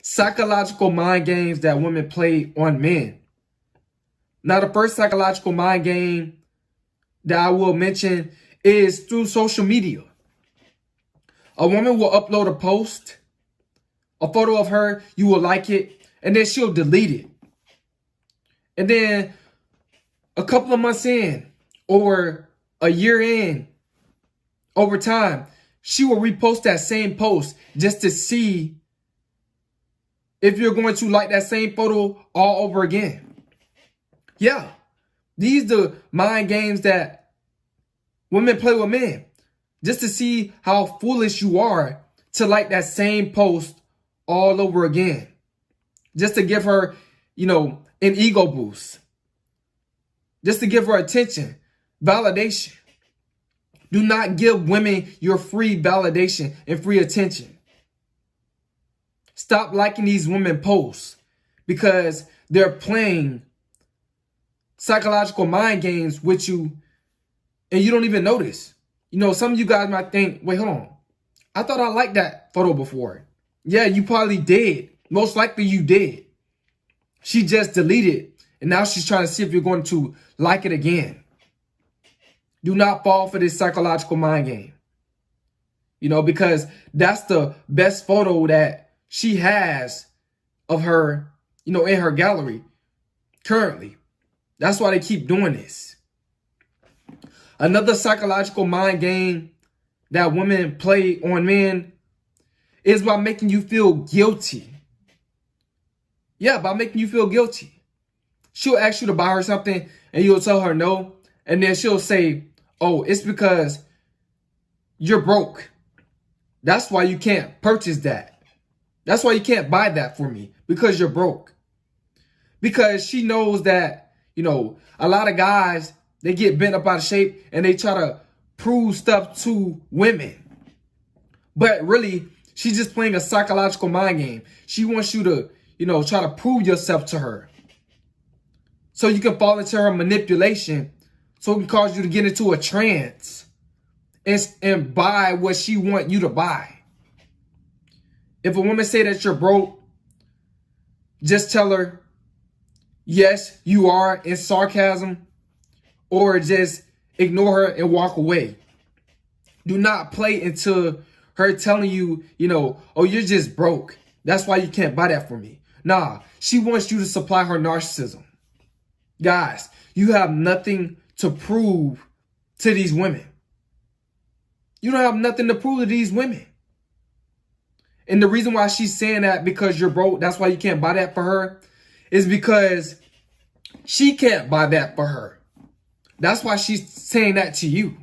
psychological mind games that women play on men. Now, the first psychological mind game that I will mention is through social media. A woman will upload a post, a photo of her, you will like it, and then she'll delete it. And then a couple of months in, or a year in, over time, she will repost that same post just to see if you're going to like that same photo all over again. Yeah, these are the mind games that women play with men, just to see how foolish you are to like that same post all over again, just to give her, an ego boost, just to give her attention, validation. Do not give women your free validation and free attention. Stop liking these women posts because they're playing psychological mind games with you and you don't even notice. Some of you guys might think, wait, hold on. I thought I liked that photo before. Yeah, you probably did. Most likely you did. She just deleted and now she's trying to see if you're going to like it again. Do not fall for this psychological mind game. Because that's the best photo that she has of her, in her gallery currently. That's why they keep doing this. Another psychological mind game that women play on men is by making you feel guilty. Yeah, by making you feel guilty. She'll ask you to buy her something and you'll tell her no. And then she'll say, oh, it's because you're broke. That's why you can't purchase that. That's why you can't buy that for me, because you're broke. Because she knows that, a lot of guys, they get bent up out of shape and they try to prove stuff to women. But really, she's just playing a psychological mind game. She wants you to, try to prove yourself to her. So you can fall into her manipulation. So it can cause you to get into a trance and buy what she wants you to buy. If a woman say that you're broke, just tell her, yes, you are, in sarcasm, or just ignore her and walk away. Do not play into her telling you, oh, you're just broke. That's why you can't buy that for me. Nah, she wants you to supply her narcissism. Guys, you have nothing to prove to these women. You don't have nothing to prove to these women. And the reason why she's saying that because you're broke, that's why you can't buy that for her, is because she can't buy that for her. That's why she's saying that to you.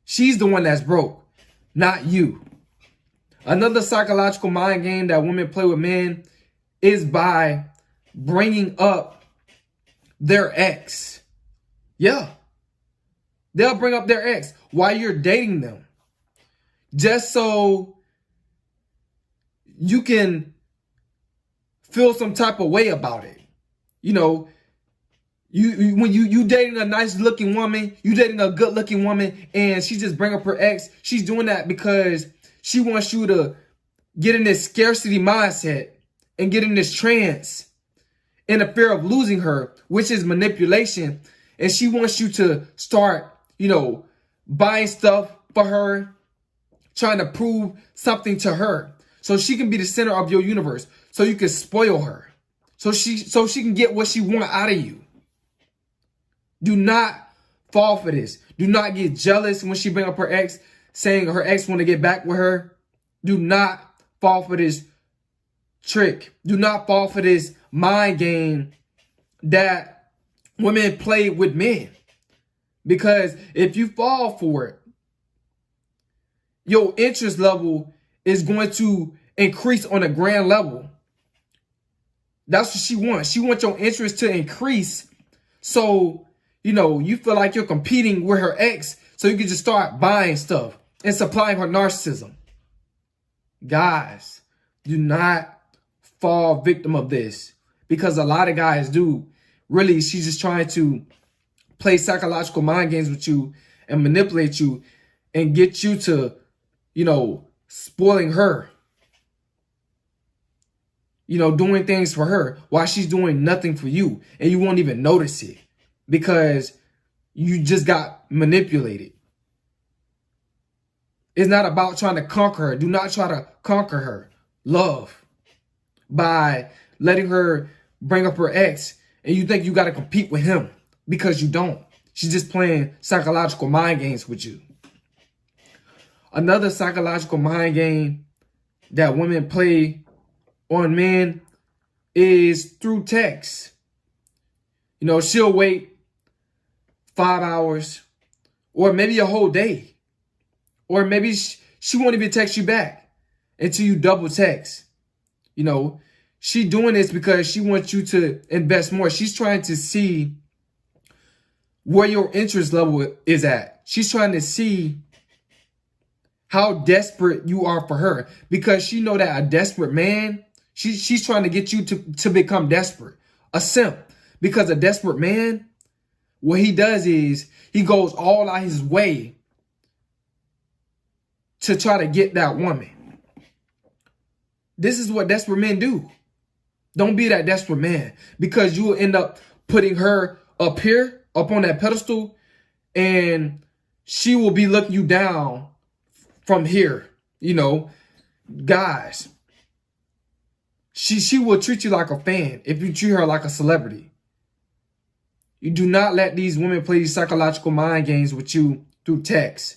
She's the one that's broke, not you. Another psychological mind game that women play with men is by bringing up their ex. Yeah. They'll bring up their ex while you're dating them, just so you can feel some type of way about it. When you dating a nice looking woman, you dating a good looking woman, and she just bring up her ex, she's doing that because she wants you to get in this scarcity mindset and get in this trance in the fear of losing her, which is manipulation. And she wants you to start, buying stuff for her, trying to prove something to her, so she can be the center of your universe, so you can spoil her, so she can get what she wants out of you. Do not fall for this. Do not get jealous when she bring up her ex, saying her ex want to get back with her. Do not fall for this trick. Do not fall for this mind game that women play with men. Because if you fall for it, your interest level is going to increase on a grand level. That's what she wants. She wants your interest to increase. So, you feel like you're competing with her ex, so you can just start buying stuff and supplying her narcissism. Guys, do not fall victim of this, because a lot of guys do. Really, she's just trying to play psychological mind games with you and manipulate you and get you to, spoiling her. doing things for her while she's doing nothing for you. And you won't even notice it because you just got manipulated. It's not about trying to conquer her. Do not try to conquer her. Love. By letting her bring up her ex and you think you got to compete with him because you don't. She's just playing psychological mind games with you. Another psychological mind game that women play on men is through text. She'll wait 5 hours or maybe a whole day. Or maybe she won't even text you back until you double text. She doing this because she wants you to invest more. She's trying to see where your interest level is at. She's trying to see how desperate you are for her because she know that a desperate man, she's trying to get you to become desperate, a simp. Because a desperate man, what he does is he goes all out his way to try to get that woman. This is what desperate men do. Don't be that desperate man because you will end up putting her up here, up on that pedestal, and she will be looking you down from here. Guys, she will treat you like a fan if you treat her like a celebrity. You do not let these women play these psychological mind games with you through text.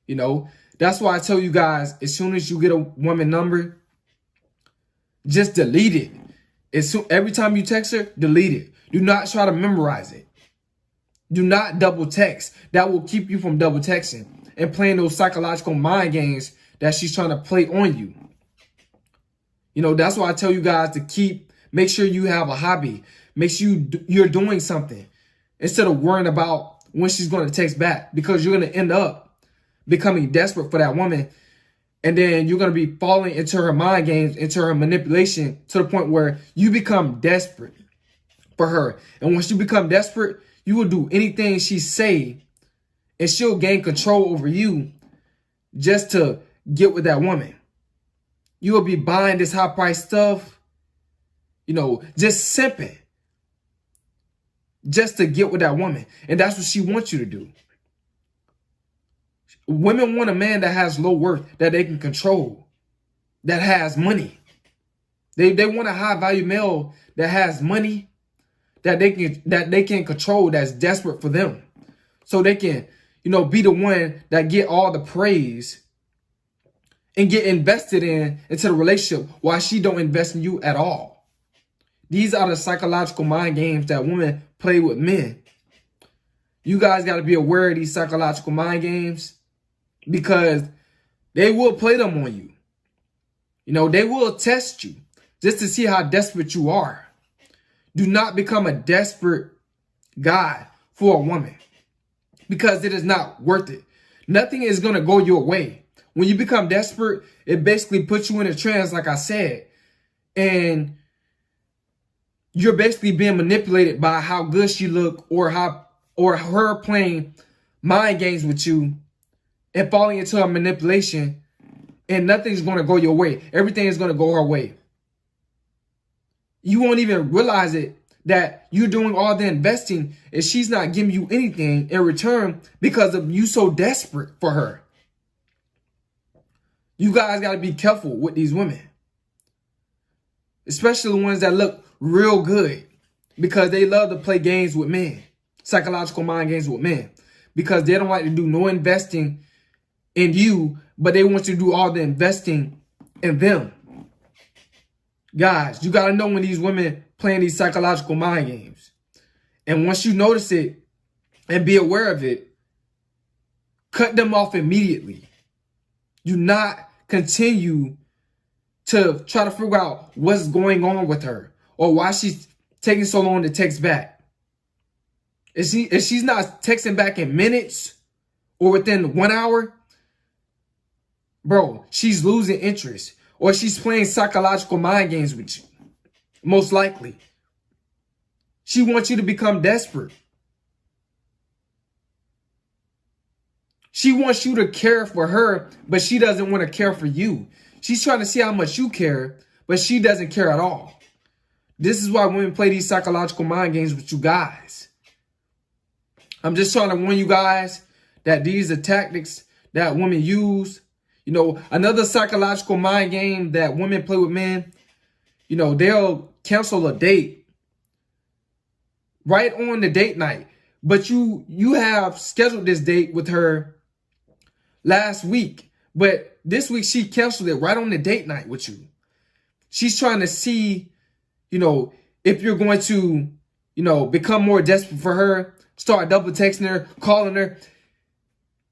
That's why I tell you guys, as soon as you get a woman number, just delete it. Every time you text her, delete it. Do not try to memorize it. Do not double text. That will keep you from double texting and playing those psychological mind games that she's trying to play on you. That's why I tell you guys to make sure you have a hobby. Make sure you're doing something instead of worrying about when she's going to text back, because you're going to end up becoming desperate for that woman. And then you're going to be falling into her mind games, into her manipulation, to the point where you become desperate for her. And once you become desperate, you will do anything she say, and she'll gain control over you just to get with that woman. You will be buying this high price stuff, just simping, just to get with that woman. And that's what she wants you to do. Women want a man that has low worth, that they can control, that has money. They want a high value male that has money, that they can control, that's desperate for them. So they can, be the one that get all the praise and get invested into the relationship while she don't invest in you at all. These are the psychological mind games that women play with men. You guys got to be aware of these psychological mind games, because they will play them on you. They will test you just to see how desperate you are. Do not become a desperate guy for a woman, because it is not worth it. Nothing is going to go your way. When you become desperate, it basically puts you in a trance, like I said. And you're basically being manipulated by how good she look, or her playing mind games with you and falling into a manipulation, and nothing's going to go your way. Everything is going to go her way. You won't even realize it, that you're doing all the investing and she's not giving you anything in return because of you so desperate for her. You guys got to be careful with these women, especially the ones that look real good, because they love to play games with men, psychological mind games with men, because they don't like to do no investing in you, but they want you to do all the investing in them. Guys, you got to know when these women playing these psychological mind games. And once you notice it and be aware of it, cut them off immediately. Do not continue to try to figure out what's going on with her or why she's taking so long to text back. If she's not texting back in minutes or within 1 hour, bro, she's losing interest, or she's playing psychological mind games with you. Most likely. She wants you to become desperate. She wants you to care for her, but she doesn't want to care for you. She's trying to see how much you care, but she doesn't care at all. This is why women play these psychological mind games with you guys. I'm just trying to warn you guys that these are tactics that women use. You know, another psychological mind game that women play with men, you know, they'll cancel a date right on the date night. But you have scheduled this date with her last week. But this week she canceled it right on the date night with you. She's trying to see, you know, if you're going to, you know, become more desperate for her, start double texting her, calling her.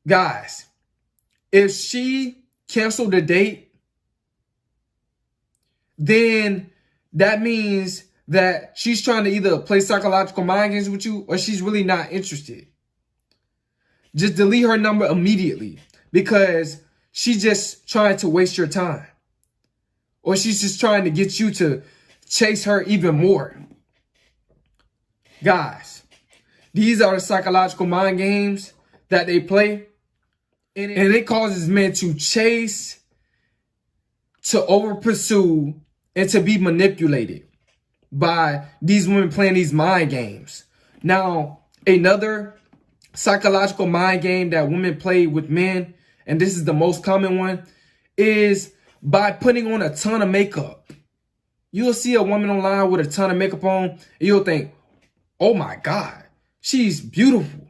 Guys, if she canceled the date, then that means that she's trying to either play psychological mind games with you or she's really not interested. Just delete her number immediately because she's just trying to waste your time. Or she's just trying to get you to chase her even more. Guys, these are the psychological mind games that they play. And it causes men to chase, to over pursue, and to be manipulated by these women playing these mind games. Now, another psychological mind game that women play with men, and this is the most common one, is by putting on a ton of makeup. You'll see a woman online with a ton of makeup on, and you'll think, oh my God, she's beautiful.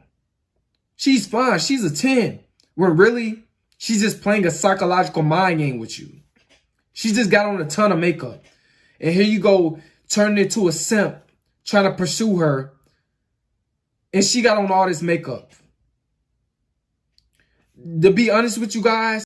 She's fine. She's a 10. When really, she's just playing a psychological mind game with you. She just got on a ton of makeup. And here you go, turning into a simp, trying to pursue her. And she got on all this makeup. To be honest with you guys,